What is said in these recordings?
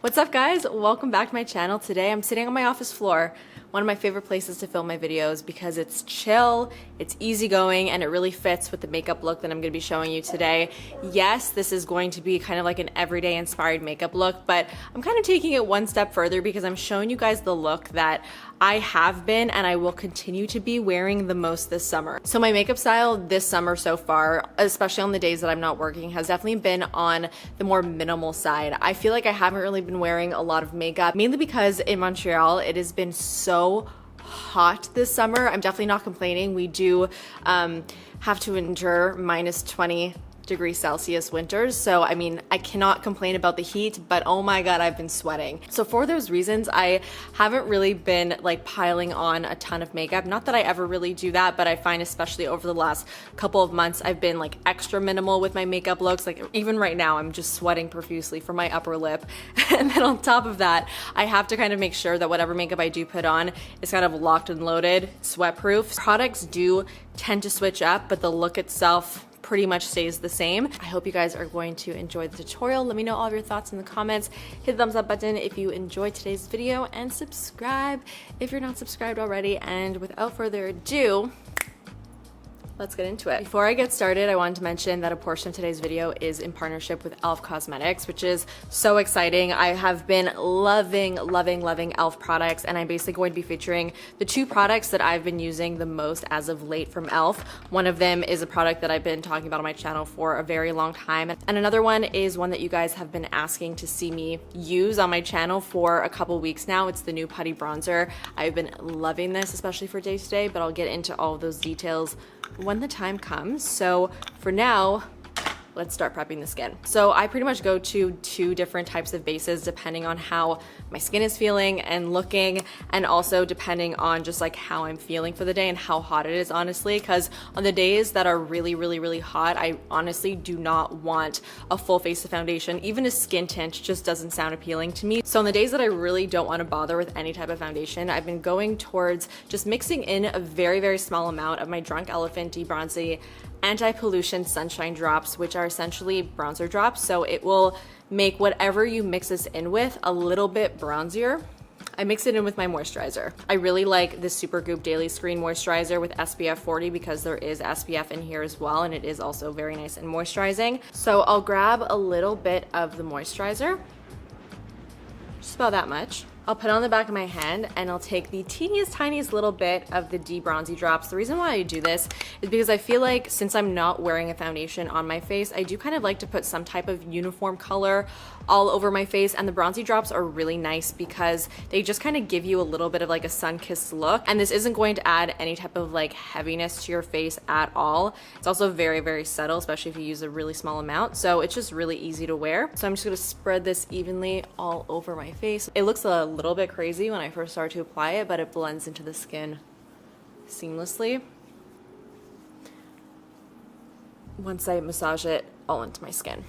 What's up guys? Welcome back to my channel. Today I'm sitting on my office floor, one of my favorite places to film my videos because it's chill, it's easygoing, and it really fits with the makeup look that I'm going to be showing you today. Yes, this is going to be kind of like an everyday inspired makeup look, but I'm kind of taking it one step further because I'm showing you guys the look that I have been and I will continue to be wearing the most this summer. So my makeup style this summer so far, especially on the days that I'm not working, has definitely been on the more minimal side. I feel like I haven't really been wearing a lot of makeup, mainly because in Montreal it has been so hot this summer. I'm definitely not complaining. We do have to endure minus 20 degrees Celsius winters. So, I mean, I cannot complain about the heat, but oh my God, I've been sweating. So for those reasons, I haven't really been like piling on a ton of makeup. Not that I ever really do that, but I find especially over the last couple of months, I've been like extra minimal with my makeup looks. Like even right now, I'm just sweating profusely from my upper lip. And then on top of that, I have to kind of make sure that whatever makeup I do put on is kind of locked and loaded, sweat proof. Products do tend to switch up, but the look itself pretty much stays the same. I hope you guys are going to enjoy the tutorial. Let me know all of your thoughts in the comments. Hit the thumbs up button if you enjoyed today's video and subscribe if you're not subscribed already. And without further ado, let's get into it. Before I get started, I wanted to mention that a portion of today's video is in partnership with e.l.f. Cosmetics, which is so exciting. I have been loving e.l.f. products, and I'm basically going to be featuring the two products that I've been using the most as of late from e.l.f. One of them is a product that I've been talking about on my channel for a very long time, and another one is one that you guys have been asking to see me use on my channel for a couple weeks now. It's the new Putty Bronzer. I've been loving this, especially for day to day, but I'll get into all of those details when the time comes. So for now, let's start prepping the skin. So I pretty much go to two different types of bases depending on how my skin is feeling and looking, and also depending on just like how I'm feeling for the day and how hot it is, honestly, because on the days that are really hot, I honestly do not want a full face of foundation. Even a skin tint just doesn't sound appealing to me. So on the days that I really don't want to bother with any type of foundation, I've been going towards just mixing in a very small amount of my Drunk Elephant Debronzy Anti-Pollution Sunshine Drops, which are essentially bronzer drops. So it will make whatever you mix this in with a little bit bronzier. I mix it in with my moisturizer. I really like this Supergoop Daily Screen Moisturizer with SPF 40 because there is SPF in here as well, and it is also very nice and moisturizing. So I'll grab a little bit of the moisturizer, just about that much. I'll put it on the back of my hand and I'll take the tiniest little bit of the Debronzy drops. The reason why I do this is because I feel like since I'm not wearing a foundation on my face, I do kind of like to put some type of uniform color all over my face, and the bronzy drops are really nice because they just kind of give you a little bit of like a sun-kissed look, and this isn't going to add any type of like heaviness to your face at all. It's also very subtle, especially if you use a really small amount, so it's just really easy to wear. So I'm just going to spread this evenly all over my face. It looks a little bit crazy when I first start to apply it, but it blends into the skin seamlessly once I massage it all into my skin.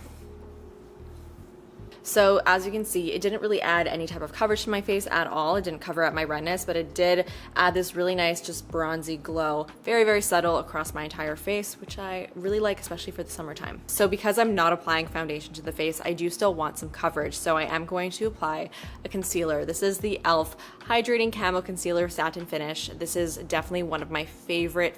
So as you can see, it didn't really add any type of coverage to my face at all. It didn't cover up my redness, but it did add this really nice, just bronzy glow, very subtle across my entire face, which I really like, especially for the summertime. So because I'm not applying foundation to the face, I do still want some coverage. So I am going to apply a concealer. This is the e.l.f. Hydrating Camo Concealer Satin Finish. This is definitely one of my favorite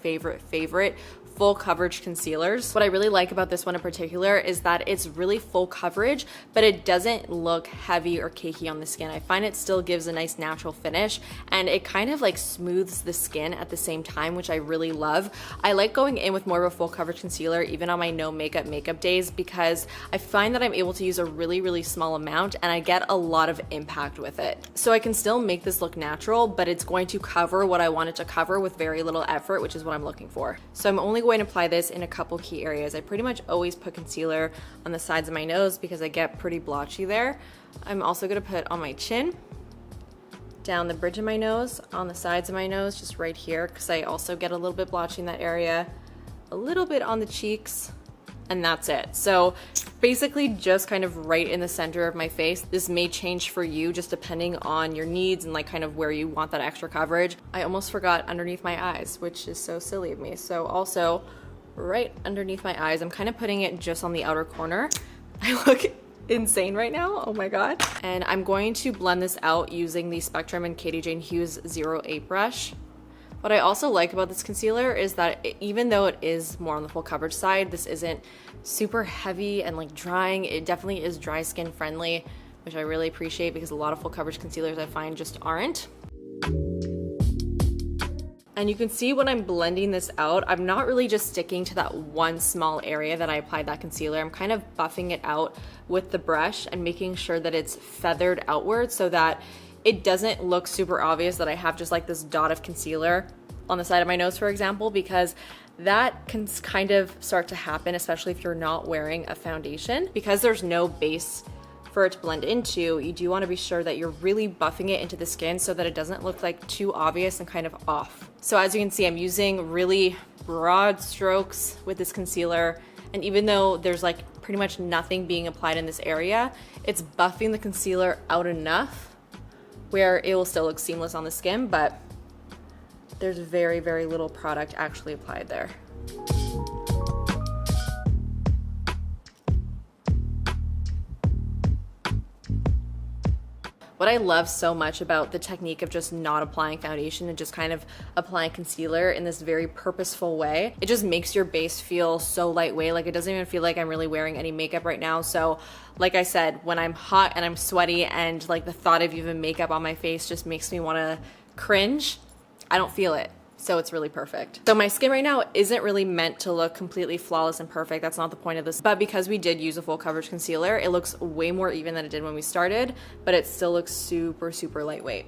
full coverage concealers. What I really like about this one in particular is that it's really full coverage, but it doesn't look heavy or cakey on the skin. I find it still gives a nice natural finish, and it kind of like smooths the skin at the same time, which I really love. I like going in with more of a full coverage concealer even on my no makeup days because I find that I'm able to use a really small amount and I get a lot of impact with it. So I can still make this look natural, but it's going to cover what I want it to cover with very little effort, which is what I'm looking for. So I'm only going to apply this in a couple key areas. I pretty much always put concealer on the sides of my nose because I get pretty blotchy there. I'm also going to put on my chin, down the bridge of my nose, on the sides of my nose, just right here, because I also get a little bit blotchy in that area, a little bit on the cheeks, and that's it. So basically just kind of right in the center of my face. This may change for you just depending on your needs and like kind of where you want that extra coverage. I almost forgot underneath my eyes, which is so silly of me. So also right underneath my eyes, I'm kind of putting it just on the outer corner. I look insane right now. Oh my god. And I'm going to blend this out using the Spectrum and Katie Jane Hughes 08 brush. What I also like about this concealer is that even though it is more on the full coverage side, this isn't super heavy and like drying. It definitely is dry skin friendly, which I really appreciate because a lot of full coverage concealers I find just aren't. And you can see when I'm blending this out, I'm not really just sticking to that one small area that I applied that concealer. I'm kind of buffing it out with the brush and making sure that it's feathered outward so that it doesn't look super obvious that I have just like this dot of concealer on the side of my nose, for example, because that can kind of start to happen, especially if you're not wearing a foundation. Because there's no base for it to blend into, you do want to be sure that you're really buffing it into the skin so that it doesn't look like too obvious and kind of off. So as you can see, I'm using really broad strokes with this concealer, and even though there's like pretty much nothing being applied in this area, it's buffing the concealer out enough where it will still look seamless on the skin, but there's very, very little product actually applied there. What I love so much about the technique of just not applying foundation and just kind of applying concealer in this very purposeful way, it just makes your base feel so lightweight. Like it doesn't even feel like I'm really wearing any makeup right now. So like I said, when I'm hot and I'm sweaty and like the thought of even makeup on my face just makes me want to cringe, I don't feel it. So it's really perfect. So my skin right now isn't really meant to look completely flawless and perfect. That's not the point of this. But because we did use a full coverage concealer, it looks way more even than it did when we started, but it still looks super, super lightweight.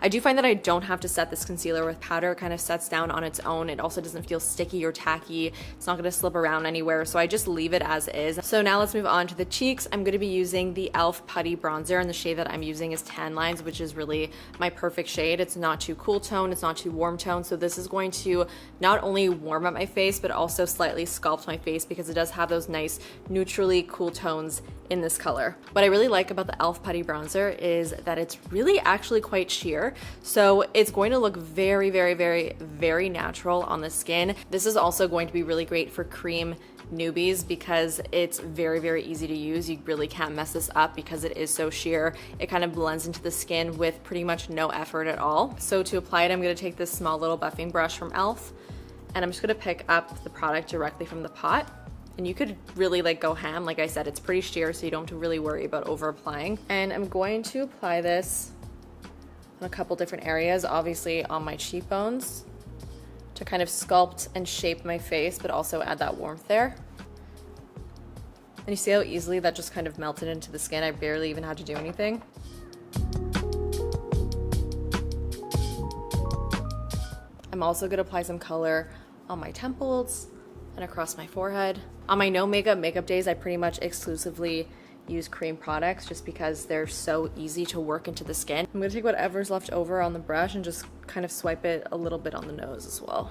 I do find that I don't have to set this concealer with powder. It kind of sets down on its own. It also doesn't feel sticky or tacky. It's not going to slip around anywhere, so I just leave it as is. So now let's move on to the cheeks. I'm going to be using the e.l.f. Putty Bronzer, and the shade that I'm using is Tan Lines, which is really my perfect shade. It's not too cool tone, it's not too warm tone, so this is going to not only warm up my face, but also slightly sculpt my face because it does have those nice neutrally cool tones in this color. What I really like about the e.l.f. Putty Bronzer is that it's really actually quite sheer, so it's going to look very, very, very, very natural on the skin. This is also going to be really great for cream newbies because it's very, very easy to use. You really can't mess this up because it is so sheer. It kind of blends into the skin with pretty much no effort at all. So to apply it, I'm going to take this small little buffing brush from e.l.f. and I'm just going to pick up the product directly from the pot. And you could really like go ham. Like I said, it's pretty sheer, so you don't have to really worry about over applying. And I'm going to apply this on a couple different areas, obviously on my cheekbones to kind of sculpt and shape my face, but also add that warmth there. And you see how easily that just kind of melted into the skin? I barely even had to do anything. I'm also gonna apply some color on my temples and across my forehead. On my no makeup days, I pretty much exclusively use cream products just because they're so easy to work into the skin. I'm gonna take whatever's left over on the brush and just kind of swipe it a little bit on the nose as well.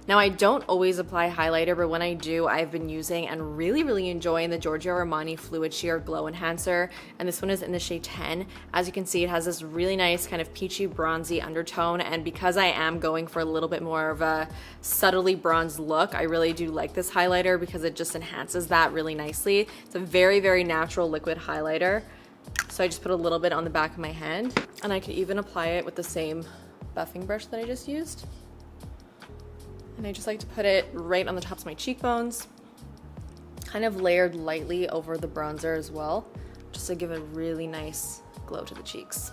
Now, I don't always apply highlighter, but when I do, I've been using and really, really enjoying the Giorgio Armani Fluid Sheer Glow Enhancer, and this one is in the shade 10. As you can see, it has this really nice kind of peachy bronzy undertone, and because I am going for a little bit more of a subtly bronzed look, I really do like this highlighter because it just enhances that really nicely. It's a very, very natural liquid highlighter. So I just put a little bit on the back of my hand, and I could even apply it with the same buffing brush that I just used. And I just like to put it right on the tops of my cheekbones, kind of layered lightly over the bronzer as well, just to give a really nice glow to the cheeks.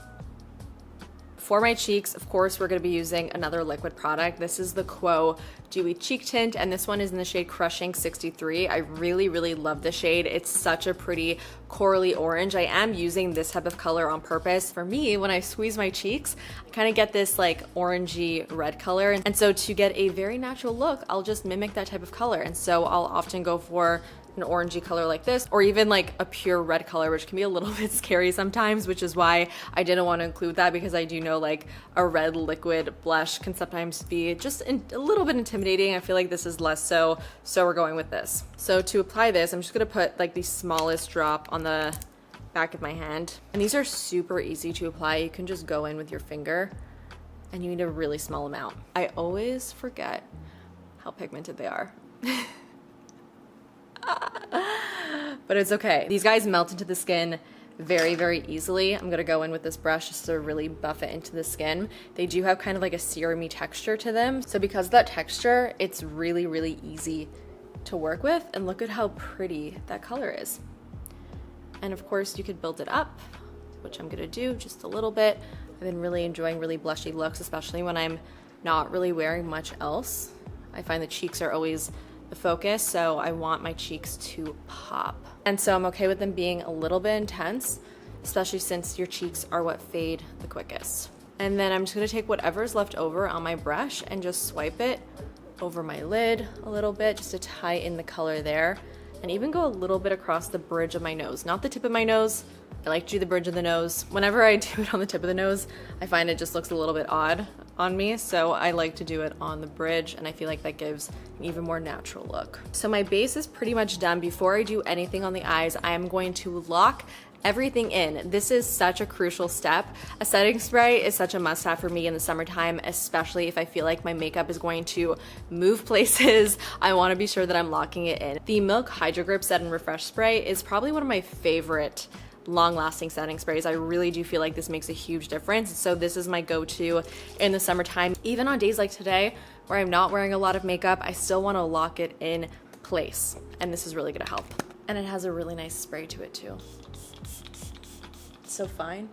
For my cheeks, of course, we're gonna be using another liquid product. This is the Quo Dewy Cheek Tint, and this one is in the shade Crushing 63. I really, really love the shade. It's such a pretty corally orange. I am using this type of color on purpose. For me, when I squeeze my cheeks, I kind of get this like orangey red color. And so to get a very natural look, I'll just mimic that type of color. And so I'll often go for an orangey color like this, or even like a pure red color, which can be a little bit scary sometimes, which is why I didn't want to include that, because I do know like a red liquid blush can sometimes be just a little bit intimidating. I feel like this is less so we're going with this. So to apply this, I'm just gonna put like the smallest drop on the back of my hand, and these are super easy to apply. You can just go in with your finger, and you need a really small amount. I always forget how pigmented they are. but it's okay. These guys melt into the skin very, very easily. I'm gonna go in with this brush just to really buff it into the skin. They do have kind of like a serum-y texture to them. So because of that texture, it's really, really easy to work with. And look at how pretty that color is. And of course you could build it up, which I'm gonna do just a little bit. I've been really enjoying really blushy looks, especially when I'm not really wearing much else. I find the cheeks are always the focus, so I want my cheeks to pop. And so I'm okay with them being a little bit intense, especially since your cheeks are what fade the quickest. And then I'm just gonna take whatever's left over on my brush and just swipe it over my lid a little bit just to tie in the color there, and even go a little bit across the bridge of my nose, not the tip of my nose. I like to do the bridge of the nose. Whenever I do it on the tip of the nose, I find it just looks a little bit odd on me, so I like to do it on the bridge, and I feel like that gives an even more natural look. So my base is pretty much done. Before I do anything on the eyes, I am going to lock everything in. This is such a crucial step. A setting spray is such a must-have for me in the summertime, especially if I feel like my makeup is going to move places. I want to be sure that I'm locking it in. The Milk Hydro Grip Set and Refresh Spray is probably one of my favorite long-lasting setting sprays. I really do feel like this makes a huge difference. So this is my go-to in the summertime. Even on days like today where I'm not wearing a lot of makeup, I still want to lock it in place. And this is really going to help. And it has a really nice spray to it too. So fine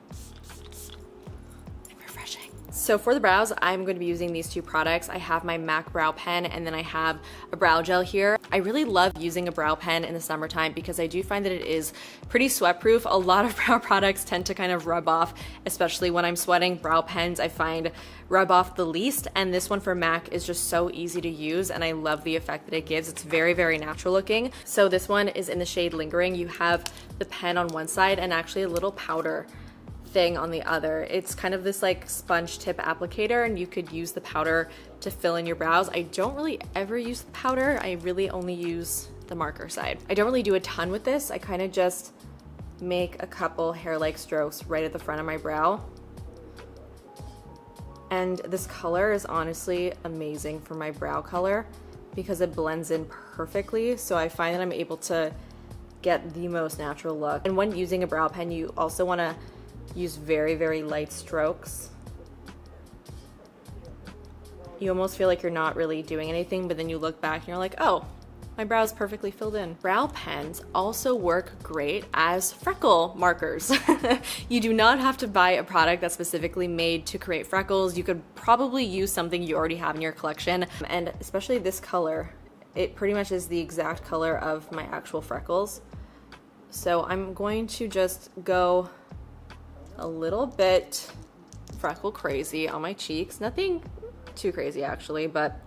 and refreshing. So for the brows, I'm going to be using these two products. I have my MAC brow pen, and then I have a brow gel here. I really love using a brow pen in the summertime because I do find that it is pretty sweat proof. A lot of brow products tend to kind of rub off, especially when I'm sweating. Brow pens I find rub off the least, and this one for MAC is just so easy to use, and I love the effect that it gives. It's very, very natural looking. So this one is in the shade Lingering. You have the pen on one side and actually a little powder thing on the other. It's kind of this like sponge tip applicator, and you could use the powder to fill in your brows. I don't really ever use the powder. I really only use the marker side. I don't really do a ton with this. I kind of just make a couple hair-like strokes right at the front of my brow. And this color is honestly amazing for my brow color because it blends in perfectly. So I find that I'm able to get the most natural look. And when using a brow pen, you also want to use very, very light strokes. You almost feel like you're not really doing anything, but then you look back and you're like, oh, my brow's perfectly filled in. Brow pens also work great as freckle markers. You do not have to buy a product that's specifically made to create freckles. You could probably use something you already have in your collection, and especially this color, it pretty much is the exact color of my actual freckles. So I'm going to just go a little bit freckle crazy on my cheeks. Nothing too crazy actually, but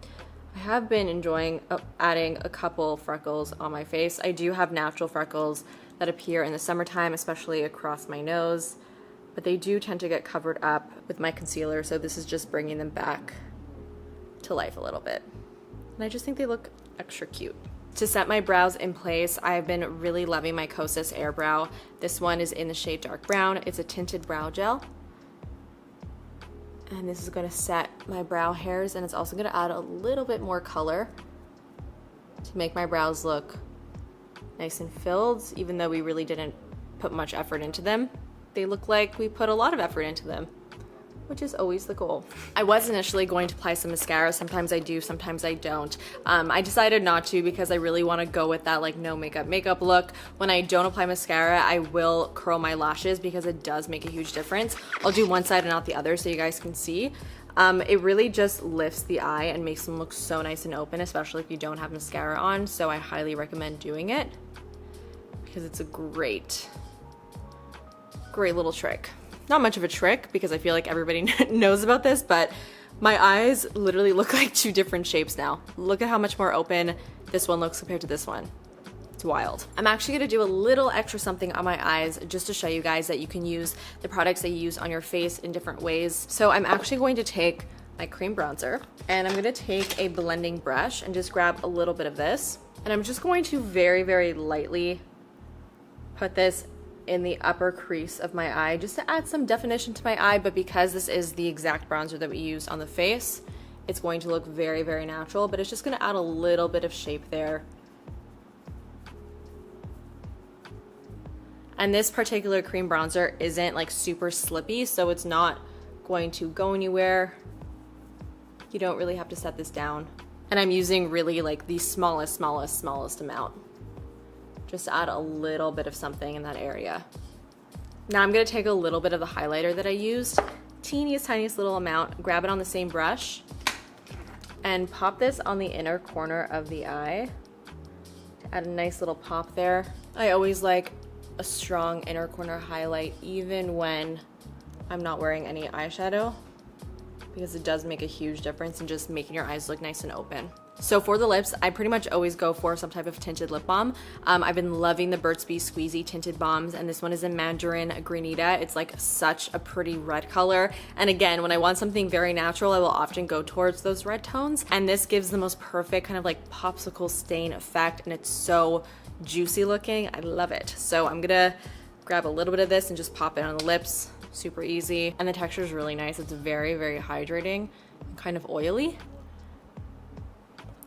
I have been enjoying adding a couple freckles on my face. I do have natural freckles that appear in the summertime, especially across my nose, but they do tend to get covered up with my concealer, so this is just bringing them back to life a little bit. And I just think they look extra cute. To set my brows in place, I've been really loving my Kosas Air Brow. This one is in the shade Dark Brown. It's a tinted brow gel. And this is going to set my brow hairs, and it's also going to add a little bit more color to make my brows look nice and filled, even though we really didn't put much effort into them. They look like we put a lot of effort into them, which is always the goal. I was initially going to apply some mascara. Sometimes I do, sometimes I don't. I decided not to because I really want to go with that like no makeup look. When I don't apply mascara, I will curl my lashes because it does make a huge difference. I'll do one side and not the other so you guys can see. It really just lifts the eye and makes them look so nice and open, especially if you don't have mascara on. So I highly recommend doing it because it's a great little trick. Not much of a trick because I feel like everybody knows about this, but my eyes literally look like two different shapes now. Look at how much more open this one looks compared to this one. It's wild. I'm actually gonna do a little extra something on my eyes just to show you guys that you can use the products that you use on your face in different ways. So I'm actually going to take my cream bronzer and I'm gonna take a blending brush and just grab a little bit of this. And I'm just going to very, very lightly put this in the upper crease of my eye just to add some definition to my eye, but because this is the exact bronzer that we use on the face, it's going to look very, very natural, but it's just going to add a little bit of shape there. And this particular cream bronzer isn't like super slippy, so it's not going to go anywhere. You don't really have to set this down. And I'm using really like the smallest amount. Just add a little bit of something in that area. Now I'm gonna take a little bit of the highlighter that I used, tiniest little amount, grab it on the same brush, and pop this on the inner corner of the eye to add a nice little pop there. I always like a strong inner corner highlight even when I'm not wearing any eyeshadow, because it does make a huge difference in just making your eyes look nice and open. So for the lips, I pretty much always go for some type of tinted lip balm. I've been loving the Burt's Bees Squeezy tinted balms, and this one is in Mandarin Granita. It's like such a pretty red color. And again, when I want something very natural, I will often go towards those red tones. And this gives the most perfect kind of like popsicle stain effect, and it's so juicy looking. I love it. So I'm gonna grab a little bit of this and just pop it on the lips. Super easy. And the texture is really nice. It's very hydrating, kind of oily.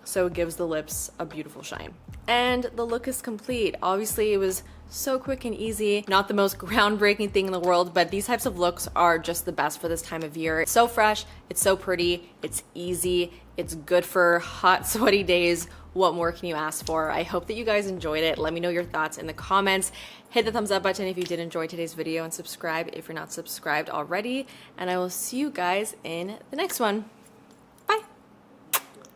So it gives the lips a beautiful shine. And the look is complete. Obviously it was so quick and easy, not the most groundbreaking thing in the world, but these types of looks are just the best for this time of year. It's so fresh, it's so pretty, it's easy, it's good for hot, sweaty days. What more can you ask for? I hope that you guys enjoyed it. Let me know your thoughts in the comments. Hit the thumbs up button if you did enjoy today's video, and subscribe if you're not subscribed already. And I will see you guys in the next one.